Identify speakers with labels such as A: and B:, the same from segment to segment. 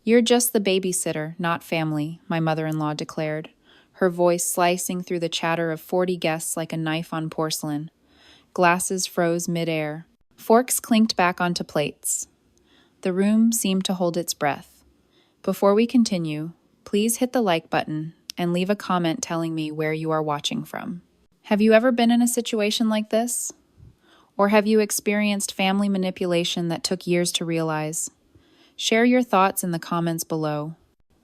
A: "You're just the babysitter, not family," my mother-in-law declared, her voice slicing through the chatter of 40 guests like a knife on porcelain. Glasses froze mid-air. Forks clinked back onto plates. The room seemed to hold its breath. Before we continue, please hit the like button and leave a comment telling me where you are watching from. Have you ever been in a situation like this? Or have you experienced family manipulation that took years to realize? Share your thoughts in the comments below.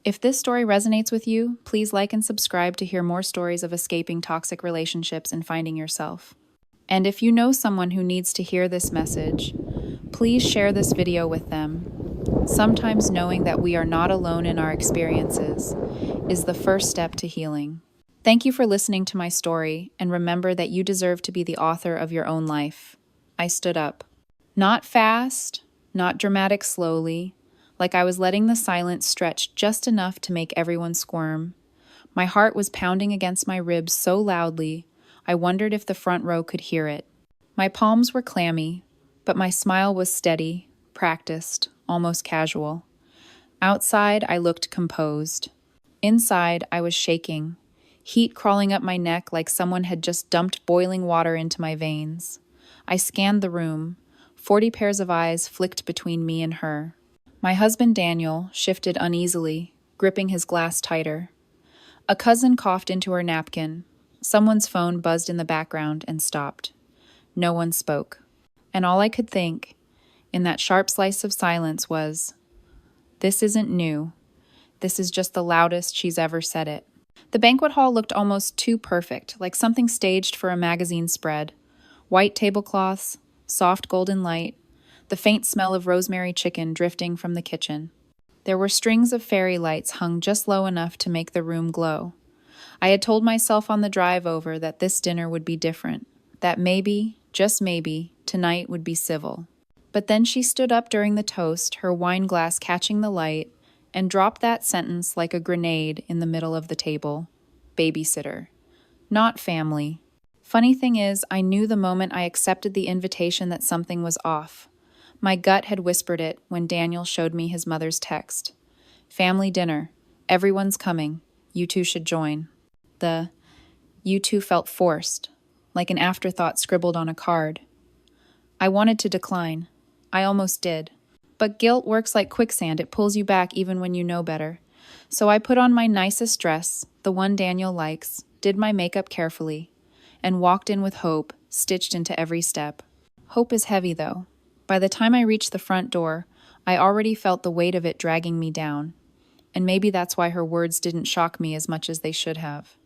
A: If this story resonates with you, please like and subscribe to hear more stories of escaping toxic relationships and finding yourself. And if you know someone who needs to hear this message, please share this video with them. Sometimes knowing that we are not alone in our experiences is the first step to healing. Thank you for listening to my story, and remember that you deserve to be the author of your own life. I stood up. Not fast, not dramatic slowly, like I was letting the silence stretch just enough to make everyone squirm. My heart was pounding against my ribs so loudly, I wondered if the front row could hear it. My palms were clammy, but my smile was steady, practiced, almost casual. Outside, I looked composed. Inside, I was shaking, heat crawling up my neck like someone had just dumped boiling water into my veins. I scanned the room. 40 pairs of eyes flicked between me and her. My husband Daniel shifted uneasily, gripping his glass tighter. A cousin coughed into her napkin. Someone's phone buzzed in the background and stopped. No one spoke. And all I could think, in that sharp slice of silence, was, this isn't new. This is just the loudest she's ever said it. The banquet hall looked almost too perfect, like something staged for a magazine spread. White tablecloths, soft golden light, the faint smell of rosemary chicken drifting from the kitchen. There were strings of fairy lights hung just low enough to make the room glow. I had told myself on the drive over that this dinner would be different, that maybe, just maybe, tonight would be civil. But then she stood up during the toast, her wine glass catching the light, and dropped that sentence like a grenade in the middle of the table. Babysitter. Not family. Funny thing is, I knew the moment I accepted the invitation that something was off. My gut had whispered it when Daniel showed me his mother's text. Family dinner. Everyone's coming. You two should join. The "you two" felt forced, like an afterthought scribbled on a card. I wanted to decline. I almost did. But guilt works like quicksand, it pulls you back even when you know better. So I put on my nicest dress, the one Daniel likes, did my makeup carefully, and walked in with hope, stitched into every step. Hope is heavy, though. By the time I reached the front door, I already felt the weight of it dragging me down. And maybe that's why her words didn't shock me as much as they should have.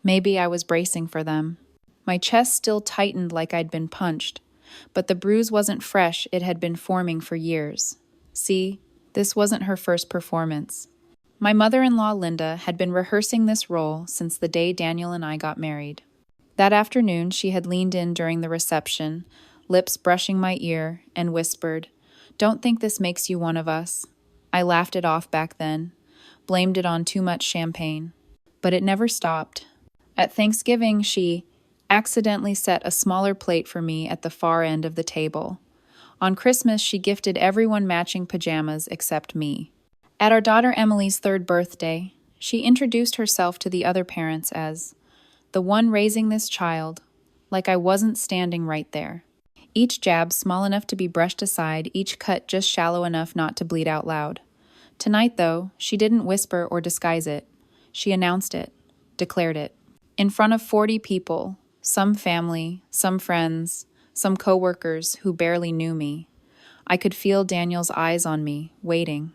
A: Maybe I was bracing for them. My chest still tightened like I'd been punched, but the bruise wasn't fresh, it had been forming for years. See, this wasn't her first performance. My mother-in-law, Linda, had been rehearsing this role since the day Daniel and I got married. That afternoon, she had leaned in during the reception, lips brushing my ear, and whispered, "Don't think this makes you one of us." I laughed it off back then, blamed it on too much champagne. But it never stopped. At Thanksgiving, she accidentally set a smaller plate for me at the far end of the table. On Christmas, she gifted everyone matching pajamas except me. At our daughter Emily's 3rd birthday, she introduced herself to the other parents as the one raising this child, like I wasn't standing right there. Each jab small enough to be brushed aside, each cut just shallow enough not to bleed out loud. Tonight, though, she didn't whisper or disguise it. She announced it, declared it. In front of 40 people, some family, some friends, some coworkers who barely knew me. I could feel Daniel's eyes on me, waiting.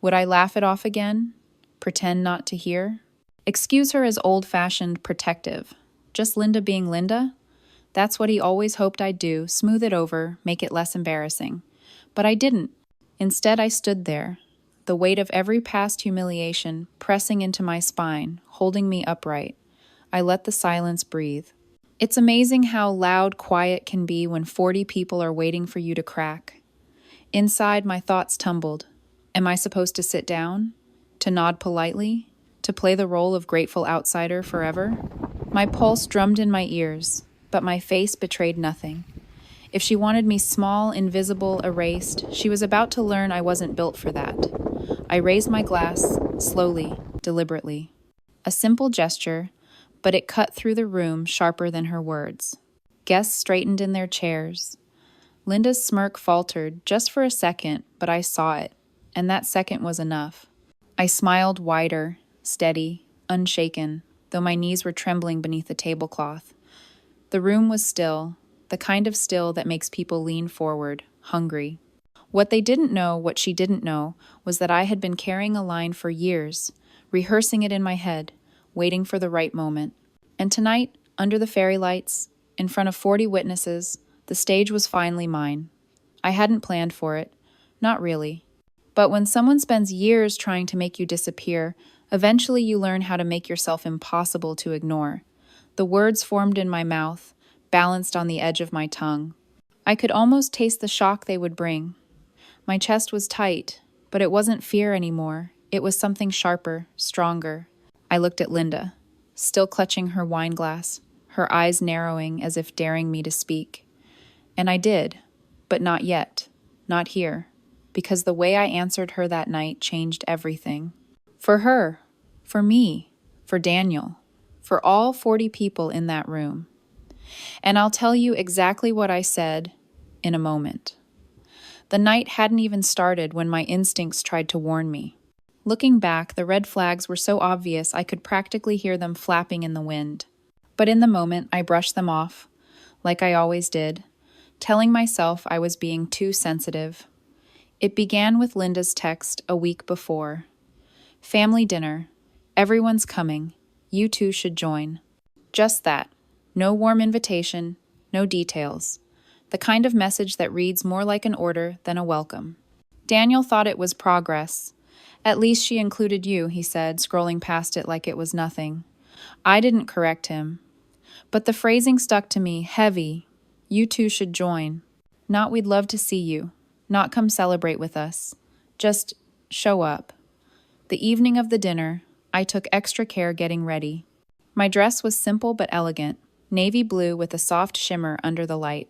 A: Would I laugh it off again? Pretend not to hear? Excuse her as old-fashioned protective. Just Linda being Linda? That's what he always hoped I'd do, smooth it over, make it less embarrassing. But I didn't. Instead, I stood there, the weight of every past humiliation pressing into my spine, holding me upright. I let the silence breathe. It's amazing how loud quiet can be when 40 people are waiting for you to crack. Inside, my thoughts tumbled. Am I supposed to sit down? To nod politely? To play the role of grateful outsider forever? My pulse drummed in my ears, but my face betrayed nothing. If she wanted me small, invisible, erased, she was about to learn I wasn't built for that. I raised my glass, slowly, deliberately. A simple gesture, but it cut through the room sharper than her words. Guests straightened in their chairs. Linda's smirk faltered just for a second, but I saw it, and that second was enough. I smiled wider, steady, unshaken, though my knees were trembling beneath the tablecloth. The room was still, the kind of still that makes people lean forward, hungry. What they didn't know, what she didn't know, was that I had been carrying a line for years, rehearsing it in my head, waiting for the right moment. And tonight, under the fairy lights, in front of 40 witnesses, the stage was finally mine. I hadn't planned for it. Not really. But when someone spends years trying to make you disappear, eventually you learn how to make yourself impossible to ignore. The words formed in my mouth, balanced on the edge of my tongue. I could almost taste the shock they would bring. My chest was tight, but it wasn't fear anymore. It was something sharper, stronger. I looked at Linda, still clutching her wine glass, her eyes narrowing as if daring me to speak. And I did, but not yet, not here, because the way I answered her that night changed everything. For her, for me, for Daniel, for all 40 people in that room. And I'll tell you exactly what I said in a moment. The night hadn't even started when my instincts tried to warn me. Looking back, the red flags were so obvious I could practically hear them flapping in the wind. But in the moment, I brushed them off, like I always did, telling myself I was being too sensitive. It began with Linda's text a week before. Family dinner. Everyone's coming. You two should join. Just that. No warm invitation, no details. The kind of message that reads more like an order than a welcome. Daniel thought it was progress. At least she included you, he said, scrolling past it like it was nothing. I didn't correct him. But the phrasing stuck to me, heavy. You two should join. Not we'd love to see you. Not come celebrate with us. Just show up. The evening of the dinner, I took extra care getting ready. My dress was simple but elegant, navy blue with a soft shimmer under the light.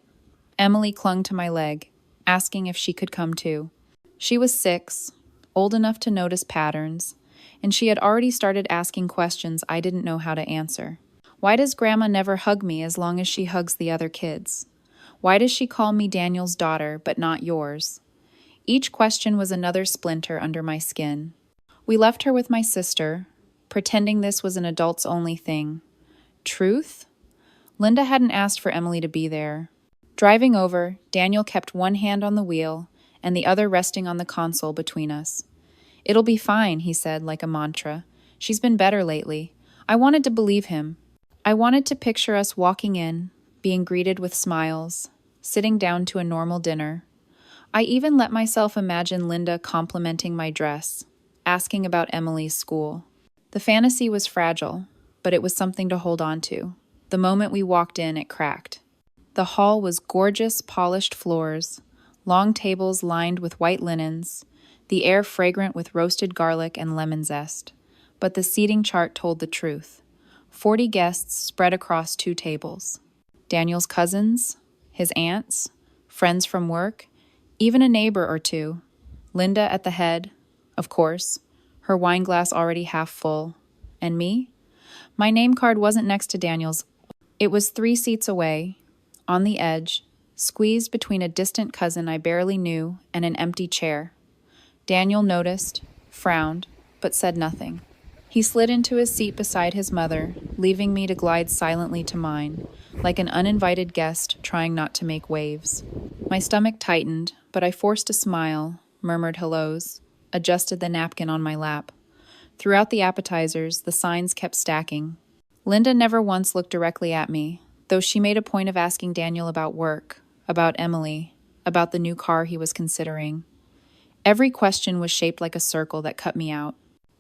A: Emily clung to my leg, asking if she could come too. She was 6, old enough to notice patterns, and she had already started asking questions I didn't know how to answer. Why does Grandma never hug me as long as she hugs the other kids? Why does she call me Daniel's daughter, but not yours? Each question was another splinter under my skin. We left her with my sister, pretending this was an adults-only thing. Truth? Linda hadn't asked for Emily to be there. Driving over, Daniel kept one hand on the wheel and the other resting on the console between us. It'll be fine, he said like a mantra. She's been better lately. I wanted to believe him. I wanted to picture us walking in, being greeted with smiles, sitting down to a normal dinner. I even let myself imagine Linda complimenting my dress, asking about Emily's school. The fantasy was fragile, but it was something to hold on to. The moment we walked in, it cracked. The hall was gorgeous, polished floors, long tables lined with white linens, the air fragrant with roasted garlic and lemon zest. But the seating chart told the truth. 40 guests spread across 2 tables. Daniel's cousins, his aunts, friends from work, even a neighbor or two. Linda at the head, of course, her wine glass already half full. And me? My name card wasn't next to Daniel's. It was 3 seats away, on the edge, squeezed between a distant cousin I barely knew and an empty chair. Daniel noticed, frowned, but said nothing. He slid into his seat beside his mother, leaving me to glide silently to mine, like an uninvited guest trying not to make waves. My stomach tightened, but I forced a smile, murmured hellos, adjusted the napkin on my lap. Throughout the appetizers, the signs kept stacking. Linda never once looked directly at me, though she made a point of asking Daniel about work, about Emily, about the new car he was considering. Every question was shaped like a circle that cut me out.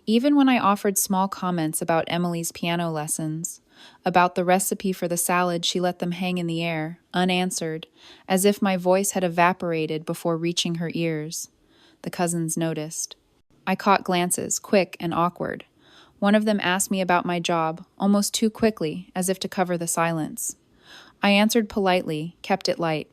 A: Even when I offered small comments about Emily's piano lessons, about the recipe for the salad, she let them hang in the air, unanswered, as if my voice had evaporated before reaching her ears. The cousins noticed. I caught glances, quick and awkward. One of them asked me about my job, almost too quickly, as if to cover the silence. I answered politely, kept it light.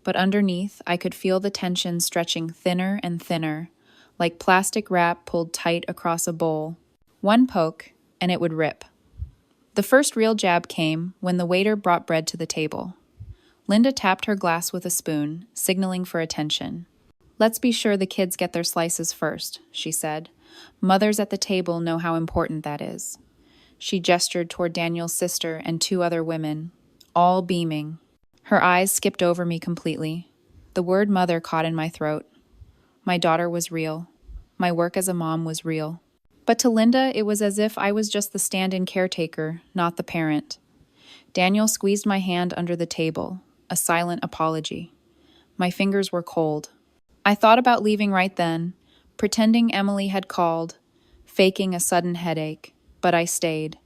A: but underneath I could feel the tension stretching thinner and thinner, like plastic wrap pulled tight across a bowl. One poke, and it would rip. The first real jab came when the waiter brought bread to the table. Linda tapped her glass with a spoon, signaling for attention. "Let's be sure the kids get their slices first," she said. "Mothers at the table know how important that is." She gestured toward Daniel's sister and two other women, all beaming. Her eyes skipped over me completely. The word mother caught in my throat. My daughter was real. My work as a mom was real. But to Linda, it was as if I was just the stand-in caretaker, not the parent. Daniel squeezed my hand under the table, a silent apology. My fingers were cold. I thought about leaving right then, pretending Emily had called, faking a sudden headache, but I stayed,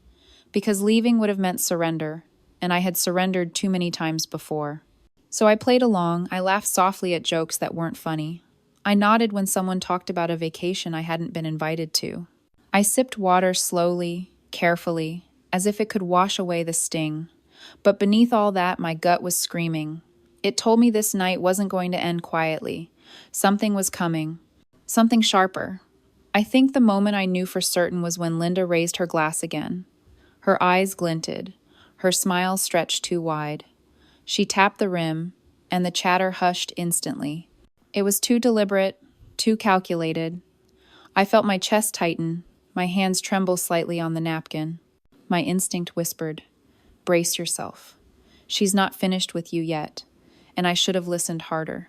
A: because leaving would have meant surrender, and I had surrendered too many times before. So I played along. I laughed softly at jokes that weren't funny. I nodded when someone talked about a vacation I hadn't been invited to. I sipped water slowly, carefully, as if it could wash away the sting. But beneath all that, my gut was screaming. It told me this night wasn't going to end quietly. Something was coming. Something sharper. I think the moment I knew for certain was when Linda raised her glass again. Her eyes glinted. Her smile stretched too wide. She tapped the rim, and the chatter hushed instantly. It was too deliberate, too calculated. I felt my chest tighten, my hands tremble slightly on the napkin. My instinct whispered, "Brace yourself. She's not finished with you yet." And I should have listened harder,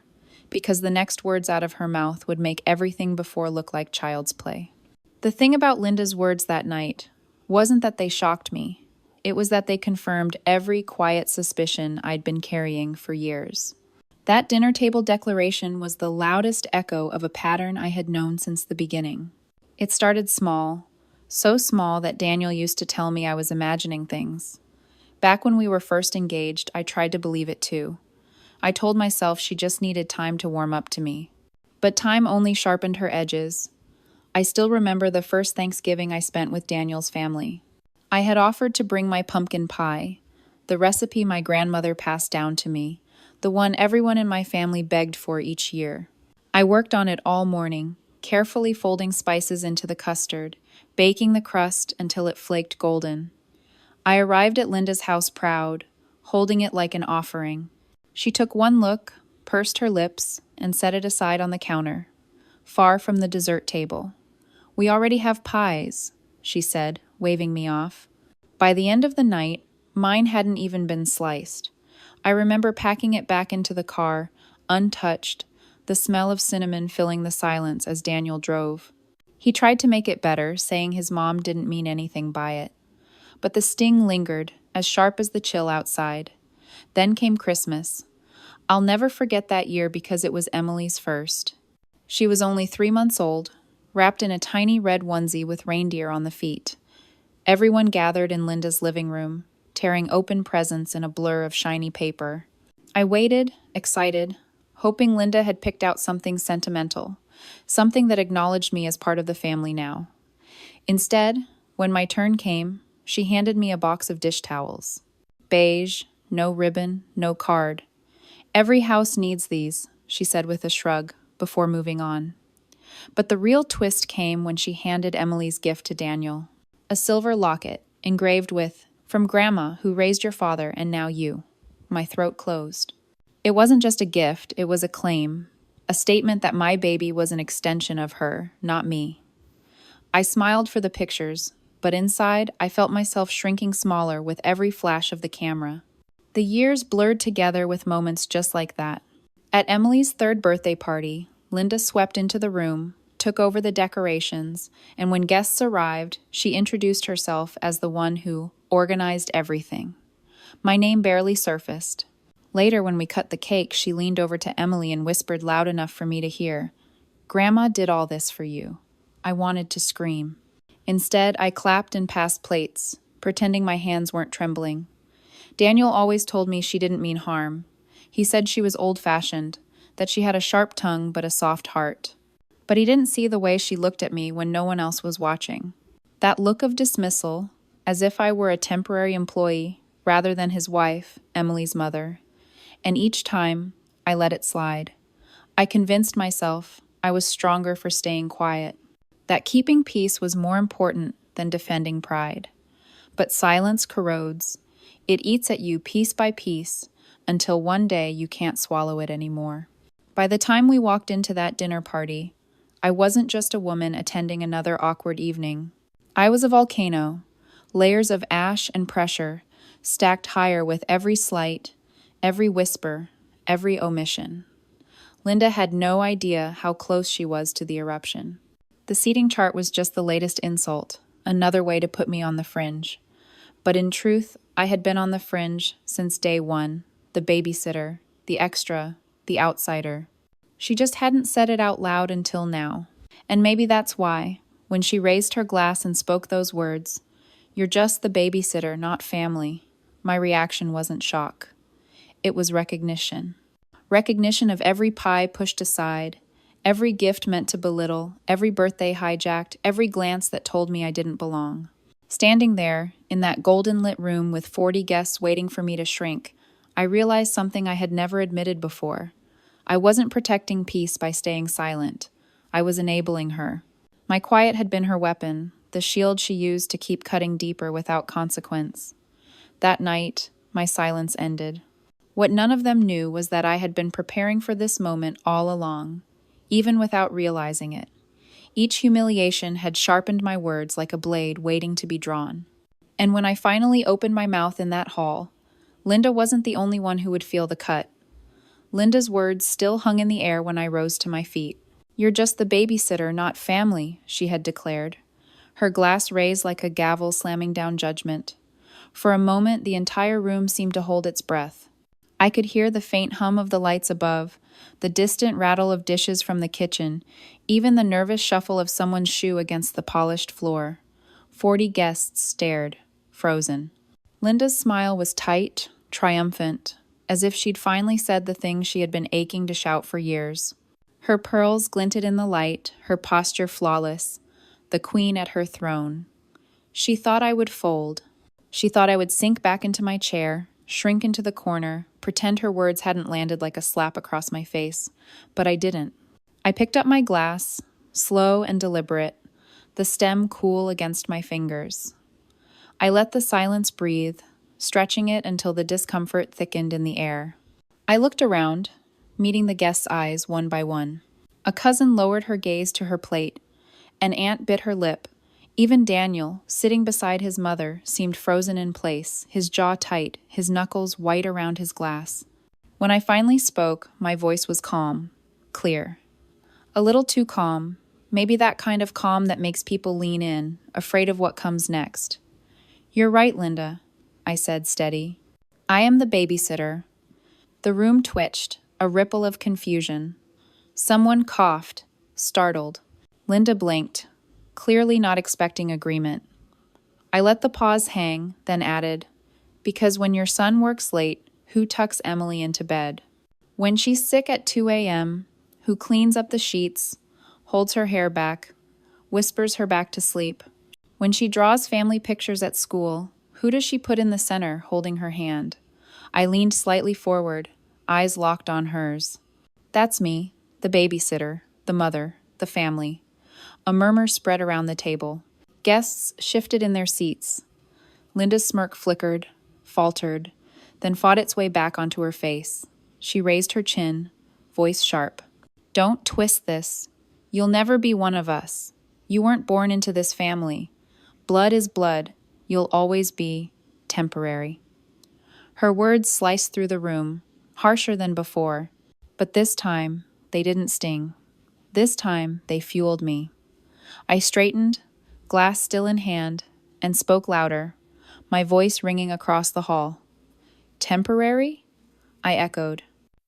A: because the next words out of her mouth would make everything before look like child's play. The thing about Linda's words that night wasn't that they shocked me. It was that they confirmed every quiet suspicion I'd been carrying for years. That dinner table declaration was the loudest echo of a pattern I had known since the beginning. It started small, so small that Daniel used to tell me I was imagining things. Back when we were first engaged, I tried to believe it too. I told myself she just needed time to warm up to me. But time only sharpened her edges. I still remember the first Thanksgiving I spent with Daniel's family. I had offered to bring my pumpkin pie, the recipe my grandmother passed down to me, the one everyone in my family begged for each year. I worked on it all morning, carefully folding spices into the custard, baking the crust until it flaked golden. I arrived at Linda's house proud, holding it like an offering. She took one look, pursed her lips, and set it aside on the counter, far from the dessert table. "We already have pies," she said, waving me off. By the end of the night, mine hadn't even been sliced. I remember packing it back into the car, untouched, the smell of cinnamon filling the silence as Daniel drove. He tried to make it better, saying his mom didn't mean anything by it. But the sting lingered, as sharp as the chill outside. Then came Christmas. I'll never forget that year because it was Emily's first. She was only 3 months old, wrapped in a tiny red onesie with reindeer on the feet. Everyone gathered in Linda's living room, tearing open presents in a blur of shiny paper. I waited, excited, hoping Linda had picked out something sentimental, something that acknowledged me as part of the family now. Instead, when my turn came, she handed me a box of dish towels. Beige, no ribbon, no card. "Every house needs these," she said with a shrug, before moving on. But the real twist came when she handed Emily's gift to Daniel. A silver locket, engraved with, "From Grandma, who raised your father and now you." My throat closed. It wasn't just a gift, it was a claim, a statement that my baby was an extension of her, not me. I smiled for the pictures, but inside I felt myself shrinking smaller with every flash of the camera. The years blurred together with moments just like that. At Emily's 3rd birthday party, Linda swept into the room, took over the decorations, and when guests arrived, she introduced herself as the one who organized everything. My name barely surfaced. Later, when we cut the cake, she leaned over to Emily and whispered loud enough for me to hear, "Grandma did all this for you." I wanted to scream. Instead, I clapped and passed plates, pretending my hands weren't trembling. Daniel always told me she didn't mean harm. He said she was old-fashioned, that she had a sharp tongue but a soft heart. But he didn't see the way she looked at me when no one else was watching. That look of dismissal, as if I were a temporary employee rather than his wife, Emily's mother. And each time, I let it slide. I convinced myself I was stronger for staying quiet, that keeping peace was more important than defending pride. But silence corrodes. It eats at you piece by piece until one day you can't swallow it anymore. By the time we walked into that dinner party, I wasn't just a woman attending another awkward evening. I was a volcano, layers of ash and pressure stacked higher with every slight, every whisper, every omission. Linda had no idea how close she was to the eruption. The seating chart was just the latest insult, another way to put me on the fringe. But in truth, I had been on the fringe since day one, the babysitter, the extra, the outsider. She just hadn't said it out loud until now. And maybe that's why, when she raised her glass and spoke those words, "You're just the babysitter, not family," my reaction wasn't shock. It was recognition. Recognition of every pie pushed aside, every gift meant to belittle, every birthday hijacked, every glance that told me I didn't belong. Standing there, in that golden-lit room with 40 guests waiting for me to shrink, I realized something I had never admitted before. I wasn't protecting peace by staying silent. I was enabling her. My quiet had been her weapon, the shield she used to keep cutting deeper without consequence. That night, my silence ended. What none of them knew was that I had been preparing for this moment all along, even without realizing it. Each humiliation had sharpened my words like a blade waiting to be drawn. And when I finally opened my mouth in that hall, Linda wasn't the only one who would feel the cut. Linda's words still hung in the air when I rose to my feet. "You're just the babysitter, not family," she had declared. Her glass raised like a gavel slamming down judgment. For a moment, the entire room seemed to hold its breath. I could hear the faint hum of the lights above, the distant rattle of dishes from the kitchen, even the nervous shuffle of someone's shoe against the polished floor. 40 guests stared, frozen. Linda's smile was tight, triumphant, as if she'd finally said the thing she had been aching to shout for years. Her pearls glinted in the light, her posture flawless, the queen at her throne. She thought I would fold. She thought I would sink back into my chair, shrink into the corner, pretend her words hadn't landed like a slap across my face. But I didn't. I picked up my glass, slow and deliberate, the stem cool against my fingers. I let the silence breathe, stretching it until the discomfort thickened in the air. I looked around, meeting the guests' eyes one by one. A cousin lowered her gaze to her plate. An aunt bit her lip. Even Daniel, sitting beside his mother, seemed frozen in place, his jaw tight, his knuckles white around his glass. When I finally spoke, my voice was calm, clear. A little too calm, maybe that kind of calm that makes people lean in, afraid of what comes next. "You're right, Linda," I said, steady. "I am the babysitter." The room twitched, a ripple of confusion. Someone coughed, startled. Linda blinked, clearly not expecting agreement. I let the pause hang, then added, "Because when your son works late, who tucks Emily into bed? When she's sick at 2 a.m., who cleans up the sheets, holds her hair back, whispers her back to sleep? When she draws family pictures at school, who does she put in the center, holding her hand?" I leaned slightly forward, eyes locked on hers. "That's me, the babysitter, the mother, the family." A murmur spread around the table. Guests shifted in their seats. Linda's smirk flickered, faltered, then fought its way back onto her face. She raised her chin, voice sharp. "Don't twist this. You'll never be one of us. You weren't born into this family. Blood is blood. You'll always be temporary." Her words sliced through the room, harsher than before. But this time, they didn't sting. This time, they fueled me. I straightened, glass still in hand, and spoke louder, my voice ringing across the hall. "Temporary?" I echoed.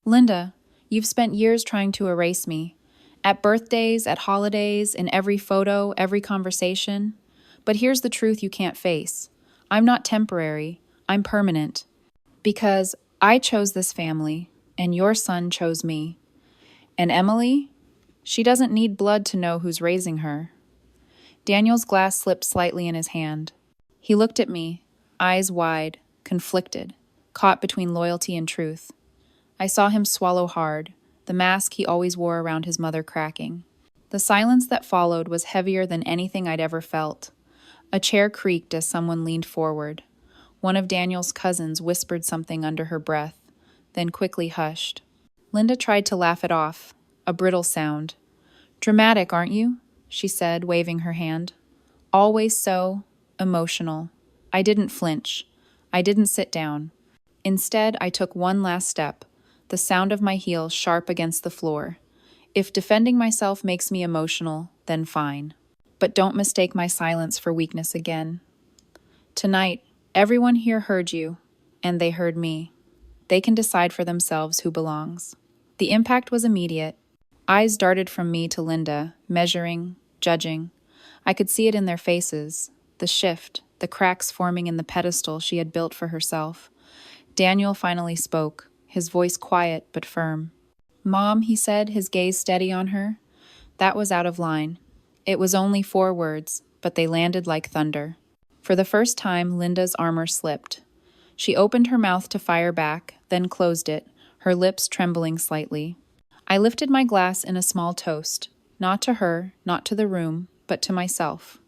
A: "Linda, you've spent years trying to erase me. At birthdays, at holidays, in every photo, every conversation. But here's the truth you can't face. I'm not temporary. I'm permanent. Because I chose this family, and your son chose me. And Emily? She doesn't need blood to know who's raising her." Daniel's glass slipped slightly in his hand. He looked at me, eyes wide, conflicted, caught between loyalty and truth. I saw him swallow hard, the mask he always wore around his mother cracking. The silence that followed was heavier than anything I'd ever felt. A chair creaked as someone leaned forward. One of Daniel's cousins whispered something under her breath, then quickly hushed. Linda tried to laugh it off, a brittle sound. "Dramatic, aren't you?" she said, waving her hand. "Always so emotional." I didn't flinch. I didn't sit down. Instead, I took one last step, the sound of my heels sharp against the floor. If defending myself makes me emotional, then fine. But don't mistake my silence for weakness again. Tonight, everyone here heard you, and they heard me. They can decide for themselves who belongs. The impact was immediate. Eyes darted from me to Linda, measuring, judging. I could see it in their faces, the shift, the cracks forming in the pedestal she had built for herself. Daniel finally spoke, his voice quiet but firm. "Mom," he said, his gaze steady on her. That was out of line. It was only 4 words, but they landed like thunder. For the first time, Linda's armor slipped. She opened her mouth to fire back, then closed it, her lips trembling slightly. I lifted my glass in a small toast, not to her, not to the room, but to myself.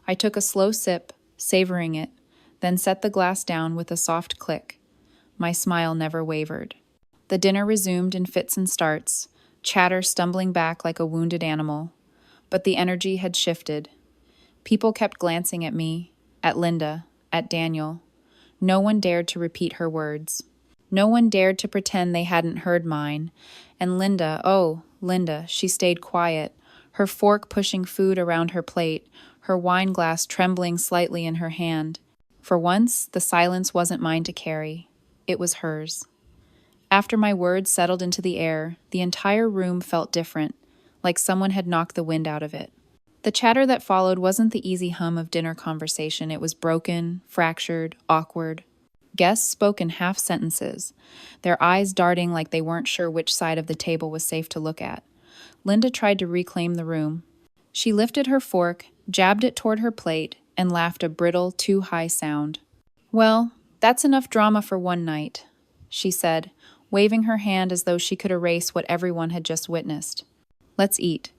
A: I took a slow sip, savoring it, then set the glass down with a soft click. My smile never wavered. The dinner resumed in fits and starts, chatter stumbling back like a wounded animal. But the energy had shifted. People kept glancing at me, at Linda, at Daniel. No one dared to repeat her words. No one dared to pretend they hadn't heard mine. And Linda, oh, Linda, she stayed quiet, her fork pushing food around her plate, her wine glass trembling slightly in her hand. For once, the silence wasn't mine to carry. It was hers. After my words settled into the air, the entire room felt different, like someone had knocked the wind out of it. The chatter that followed wasn't the easy hum of dinner conversation. It was broken, fractured, awkward. Guests spoke in half sentences, their eyes darting like they weren't sure which side of the table was safe to look at. Linda tried to reclaim the room. She lifted her fork, jabbed it toward her plate, and laughed a brittle, too high sound. "Well, that's enough drama for one night," she said, waving her hand as though she could erase what everyone had just witnessed. "Let's eat."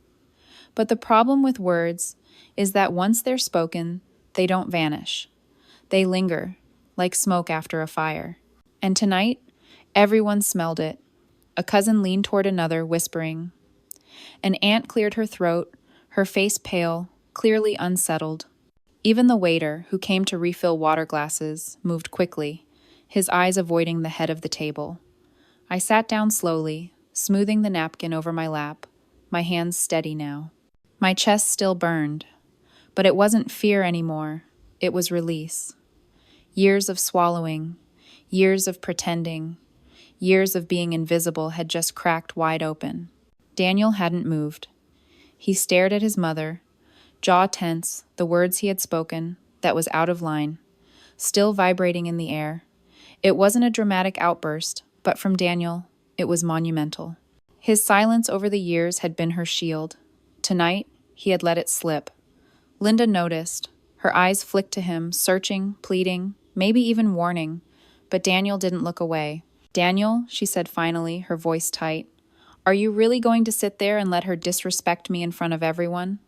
A: But the problem with words is that once they're spoken, they don't vanish. They linger, like smoke after a fire. And tonight, everyone smelled it. A cousin leaned toward another, whispering. An aunt cleared her throat, her face pale, clearly unsettled. Even the waiter, who came to refill water glasses, moved quickly, his eyes avoiding the head of the table. I sat down slowly, smoothing the napkin over my lap, my hands steady now. My chest still burned, but it wasn't fear anymore, it was release. Years of swallowing, years of pretending, years of being invisible had just cracked wide open. Daniel hadn't moved. He stared at his mother, jaw tense, the words he had spoken, that was out of line, still vibrating in the air. It wasn't a dramatic outburst, but from Daniel, it was monumental. His silence over the years had been her shield. Tonight, he had let it slip. Linda noticed. Her eyes flicked to him, searching, pleading, maybe even warning. But Daniel didn't look away. "Daniel," she said finally, her voice tight, "are you really going to sit there and let her disrespect me in front of everyone?"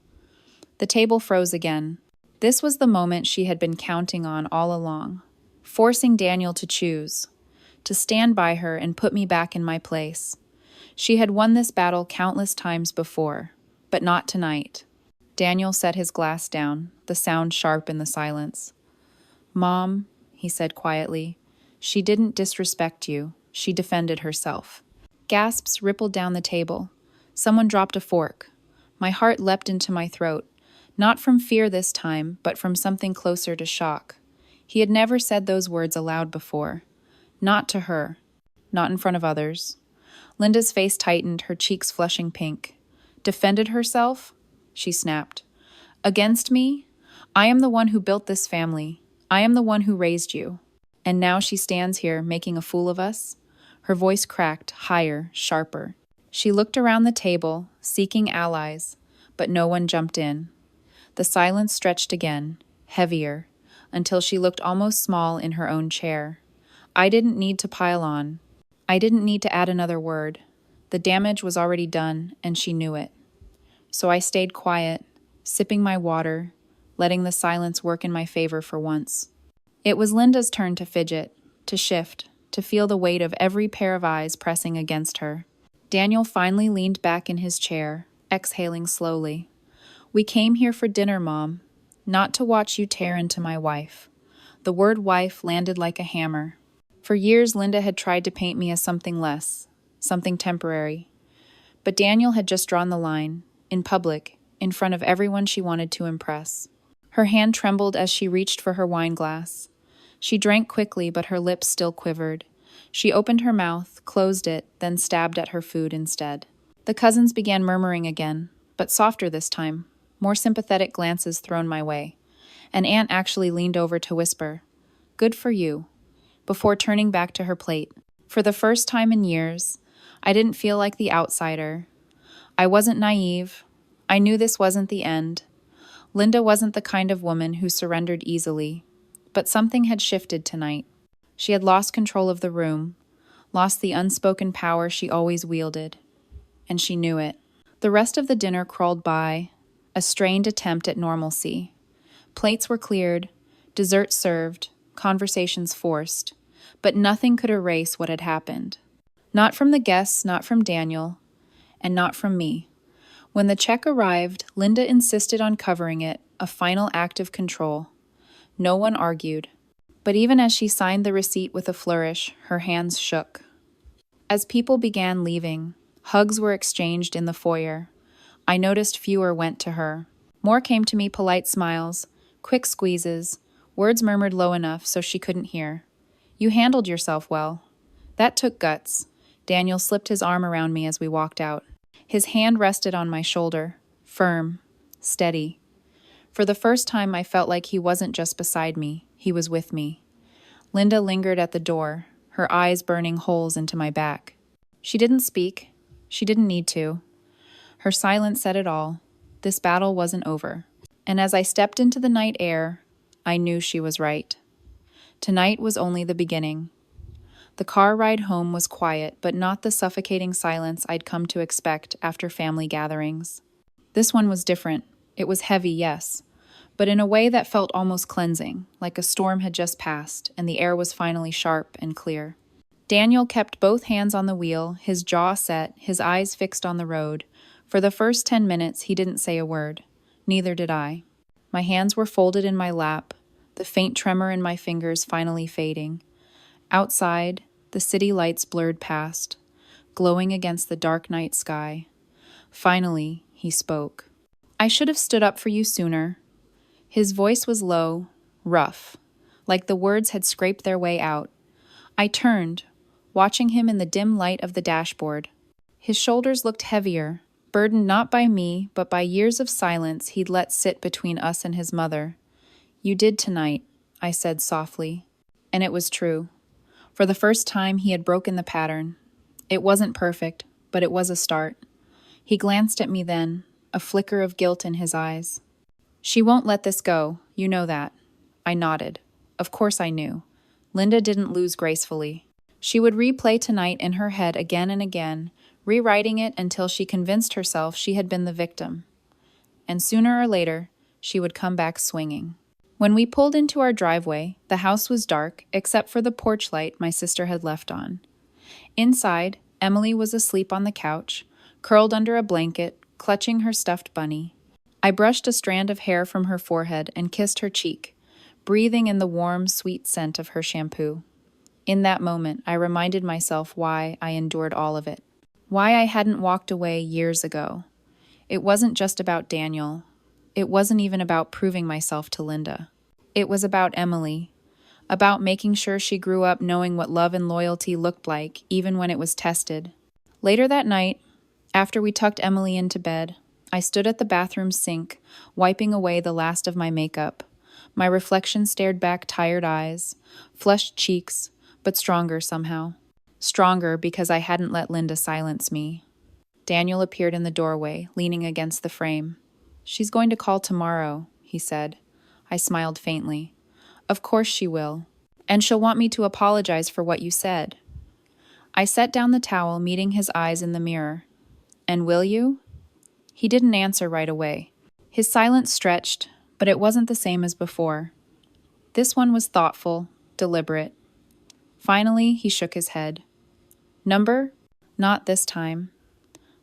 A: The table froze again. This was the moment she had been counting on all along, forcing Daniel to choose, to stand by her and put me back in my place. She had won this battle countless times before, but not tonight. Daniel set his glass down, the sound sharp in the silence. "Mom," he said quietly, "she didn't disrespect you. She defended herself." Gasps rippled down the table. Someone dropped a fork. My heart leapt into my throat, not from fear this time, but from something closer to shock. He had never said those words aloud before. Not to her. Not in front of others. Linda's face tightened, her cheeks flushing pink. "Defended herself?" she snapped. "Against me? I am the one who built this family. I am the one who raised you. And now she stands here making a fool of us?" Her voice cracked, higher, sharper. She looked around the table, seeking allies, but no one jumped in. The silence stretched again, heavier, until she looked almost small in her own chair. I didn't need to pile on. I didn't need to add another word. The damage was already done, and she knew it. So I stayed quiet, sipping my water, letting the silence work in my favor for once. It was Linda's turn to fidget, to shift, to feel the weight of every pair of eyes pressing against her. Daniel finally leaned back in his chair, exhaling slowly. "We came here for dinner, Mom, not to watch you tear into my wife." The word wife landed like a hammer. For years, Linda had tried to paint me as something less, something temporary. But Daniel had just drawn the line, in public, in front of everyone she wanted to impress. Her hand trembled as she reached for her wine glass. She drank quickly, but her lips still quivered. She opened her mouth, closed it, then stabbed at her food instead. The cousins began murmuring again, but softer this time, more sympathetic glances thrown my way. An aunt actually leaned over to whisper, "Good for you," before turning back to her plate. For the first time in years, I didn't feel like the outsider. I wasn't naive. I knew this wasn't the end. Linda wasn't the kind of woman who surrendered easily. But something had shifted tonight. She had lost control of the room, lost the unspoken power she always wielded. And she knew it. The rest of the dinner crawled by, a strained attempt at normalcy. Plates were cleared, dessert served, conversations forced, but nothing could erase what had happened. Not from the guests, not from Daniel, and not from me. When the check arrived, Linda insisted on covering it, a final act of control. No one argued, but even as she signed the receipt with a flourish, her hands shook. As people began leaving, hugs were exchanged in the foyer. I noticed fewer went to her. More came to me, polite smiles, quick squeezes, words murmured low enough so she couldn't hear. "You handled yourself well." That took guts. Daniel slipped his arm around me as we walked out. His hand rested on my shoulder, firm, steady. For the first time, I felt like he wasn't just beside me, he was with me. Linda lingered at the door, her eyes burning holes into my back. She didn't speak. She didn't need to. Her silence said it all. This battle wasn't over. And as I stepped into the night air, I knew she was right. Tonight was only the beginning. The car ride home was quiet, but not the suffocating silence I'd come to expect after family gatherings. This one was different. It was heavy, yes, but in a way that felt almost cleansing, like a storm had just passed, and the air was finally sharp and clear. Daniel kept both hands on the wheel, his jaw set, his eyes fixed on the road. For the first 10 minutes, he didn't say a word. Neither did I. My hands were folded in my lap, the faint tremor in my fingers finally fading. Outside, the city lights blurred past, glowing against the dark night sky. Finally, he spoke. "I should have stood up for you sooner." His voice was low, rough, like the words had scraped their way out. I turned, watching him in the dim light of the dashboard. His shoulders looked heavier, burdened not by me, but by years of silence he'd let sit between us and his mother. "You did tonight," I said softly. And it was true. For the first time, he had broken the pattern. It wasn't perfect, but it was a start. He glanced at me then, a flicker of guilt in his eyes. "She won't let this go, you know that." I nodded. Of course I knew. Linda didn't lose gracefully. She would replay tonight in her head again and again, rewriting it until she convinced herself she had been the victim. And sooner or later, she would come back swinging. When we pulled into our driveway, the house was dark, except for the porch light my sister had left on. Inside, Emily was asleep on the couch, curled under a blanket, clutching her stuffed bunny. I brushed a strand of hair from her forehead and kissed her cheek, breathing in the warm, sweet scent of her shampoo. In that moment, I reminded myself why I endured all of it, why I hadn't walked away years ago. It wasn't just about Daniel. It wasn't even about proving myself to Linda. It was about Emily, about making sure she grew up knowing what love and loyalty looked like, even when it was tested. Later that night, after we tucked Emily into bed, I stood at the bathroom sink, wiping away the last of my makeup. My reflection stared back tired eyes, flushed cheeks, but stronger somehow. Stronger because I hadn't let Linda silence me. Daniel appeared in the doorway, leaning against the frame. "She's going to call tomorrow," he said. I smiled faintly. "Of course she will. And she'll want me to apologize for what you said." I set down the towel, meeting his eyes in the mirror. And will you? He didn't answer right away. His silence stretched, but it wasn't the same as before. This one was thoughtful, deliberate. Finally, he shook his head. Number? Not this time.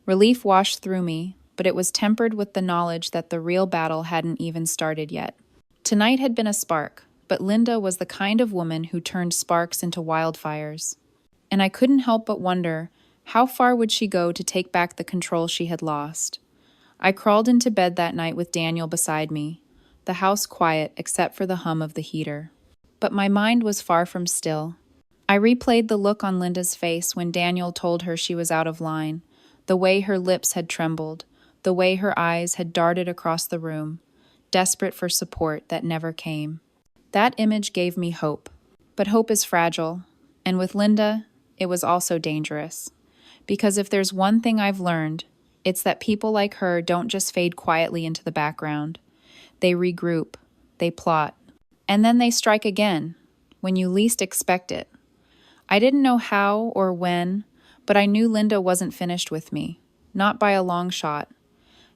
A: Relief washed through me, but it was tempered with the knowledge that the real battle hadn't even started yet. Tonight had been a spark, but Linda was the kind of woman who turned sparks into wildfires. And I couldn't help but wonder, how far would she go to take back the control she had lost? I crawled into bed that night with Daniel beside me, the house quiet except for the hum of the heater. But my mind was far from still. I replayed the look on Linda's face when Daniel told her she was out of line, the way her lips had trembled, the way her eyes had darted across the room, desperate for support that never came. That image gave me hope. But hope is fragile, and with Linda, it was also dangerous. Because if there's one thing I've learned, it's that people like her don't just fade quietly into the background. They regroup, they plot, and then they strike again, when you least expect it. I didn't know how or when, but I knew Linda wasn't finished with me, not by a long shot.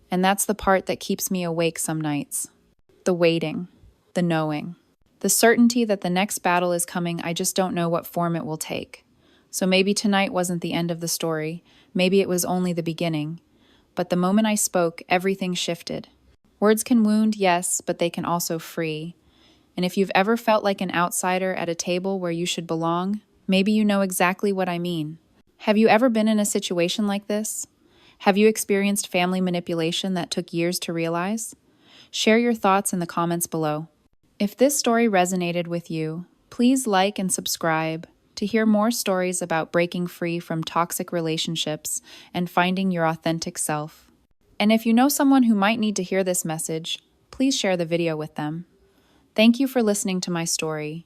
A: And that's the part that keeps me awake some nights. The waiting, the knowing, the certainty that the next battle is coming. I just don't know what form it will take. So maybe tonight wasn't the end of the story, maybe it was only the beginning. But the moment I spoke, everything shifted. Words can wound, yes, but they can also free. And if you've ever felt like an outsider at a table where you should belong, maybe you know exactly what I mean. Have you ever been in a situation like this? Have you experienced family manipulation that took years to realize? Share your thoughts in the comments below. If this story resonated with you, please like and subscribe to hear more stories about breaking free from toxic relationships and finding your authentic self. And if you know someone who might need to hear this message, please share the video with them. Thank you for listening to my story.